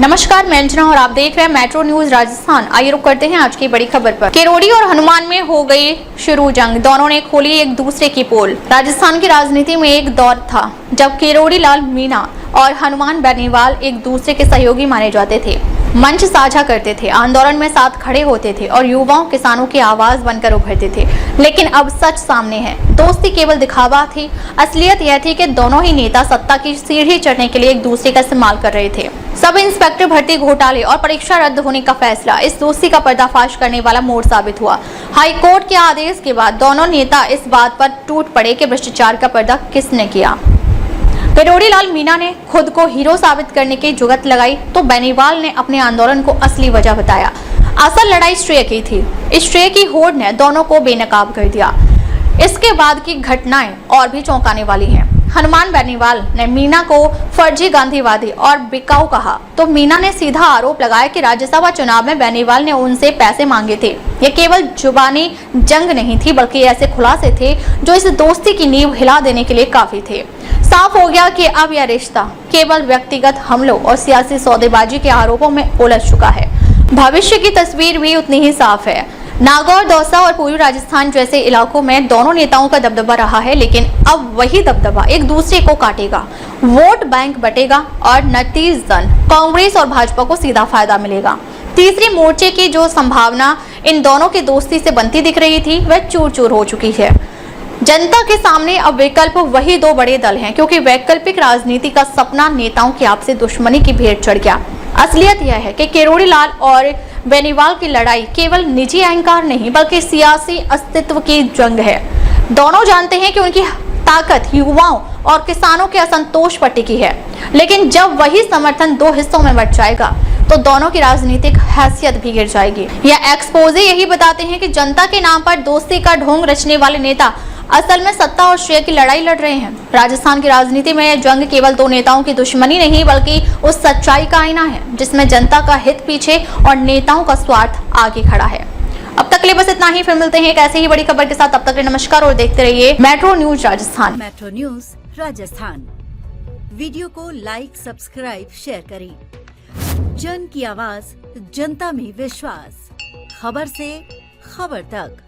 नमस्कार, मैं अंजना और आप देख रहे हैं मेट्रो न्यूज राजस्थान। आइए रुक करते हैं आज की बड़ी खबर पर। किरोड़ी और हनुमान में हो गई शुरू जंग, दोनों ने खोली एक दूसरे की पोल। राजस्थान की राजनीति में एक दौर था जब किरोड़ी लाल मीणा और हनुमान बेनीवाल एक दूसरे के सहयोगी माने जाते थे, मंच साझा करते थे, आंदोलन में साथ खड़े होते थे और युवाओं किसानों की आवाज बनकर उभरते थे। लेकिन अब सच सामने है, दोस्ती केवल दिखावा थी। असलियत यह थी कि दोनों ही नेता सत्ता की सीढ़ी चढ़ने के लिए एक दूसरे का इस्तेमाल कर रहे थे। सब इंस्पेक्टर भर्ती घोटाले और परीक्षा रद्द होने का फैसला इस दोस्ती का पर्दाफाश करने वाला मोड़ साबित हुआ। हाई कोर्ट के आदेश के बाद दोनों नेता इस बात पर टूट पड़े कि भ्रष्टाचार का पर्दा किसने किया। किरोड़ी लाल मीणा ने खुद को हीरो साबित करने की जुगत लगाई तो बेनीवाल ने अपने आंदोलन को असली वजह बताया। असल लड़ाई श्रेय की थी। इस श्रेय की होड़ ने दोनों को बेनकाब कर दिया। इसके बाद की घटनाएं और भी चौंकाने वाली हैं। हनुमान बेनीवाल ने मीणा को फर्जी गांधीवादी और बिकाऊ कहा तो मीणा ने सीधा आरोप लगाया कि राज्यसभा चुनाव में बेनीवाल ने उनसे पैसे मांगे थे। यह केवल जुबानी जंग नहीं थी, बल्कि ऐसे खुलासे थे जो इस दोस्ती की नींव हिला देने के लिए काफी थे। साफ हो गया कि अब यह रिश्ता केवल व्यक्तिगत हमलों और सियासी सौदेबाजी के आरोपों में उलझ चुका है। भविष्य की तस्वीर भी उतनी ही साफ है। नागौर, दौसा और पूर्वी राजस्थान जैसे इलाकों में दोनों नेताओं का दबदबा रहा है, लेकिन अब वही दबदबा एक दूसरे को काटेगा। वोट बैंक बटेगा और नतीजतन कांग्रेस और भाजपा को सीधा फायदा मिलेगा। तीसरी मोर्चे की जो संभावना इन दोनों की दोस्ती से बनती दिख रही थी, वह चूर चूर हो चुकी है। जनता के सामने अब विकल्प वही दो बड़े दल हैं, क्योंकि वैकल्पिक राजनीति का सपना नेताओं की आपसी दुश्मनी की भेंट चढ़ गया। असलियत यह है कि किरोड़ी लाल और बेनीवाल की लड़ाई केवल निजी अहंकार नहीं, बल्कि सियासी अस्तित्व की जंग है। दोनों जानते हैं कि उनकी ताकत युवाओं और किसानों के असंतोष पर टिकी है, लेकिन जब वही समर्थन दो हिस्सों में बंट जाएगा तो दोनों की राजनीतिक हैसियत भी गिर जाएगी। यह एक्सपोजे यही बताते हैं कि जनता के नाम पर दोस्ती का ढोंग रचने वाले नेता असल में सत्ता और श्रेय की लड़ाई लड़ रहे हैं। राजस्थान की राजनीति में यह जंग केवल दो नेताओं की दुश्मनी नहीं, बल्कि उस सच्चाई का आईना है जिसमें जनता का हित पीछे और नेताओं का स्वार्थ आगे खड़ा है। अब तक के लिए बस इतना ही, फिर मिलते हैं एक ऐसे ही बड़ी खबर के साथ। तब तक के लिए नमस्कार और देखते रहिए metro news Rajasthan. Metro news Rajasthan video को लाइक, सब्सक्राइब, शेयर करें। जन की आवाज, जनता में विश्वास। खबर से खबर तक।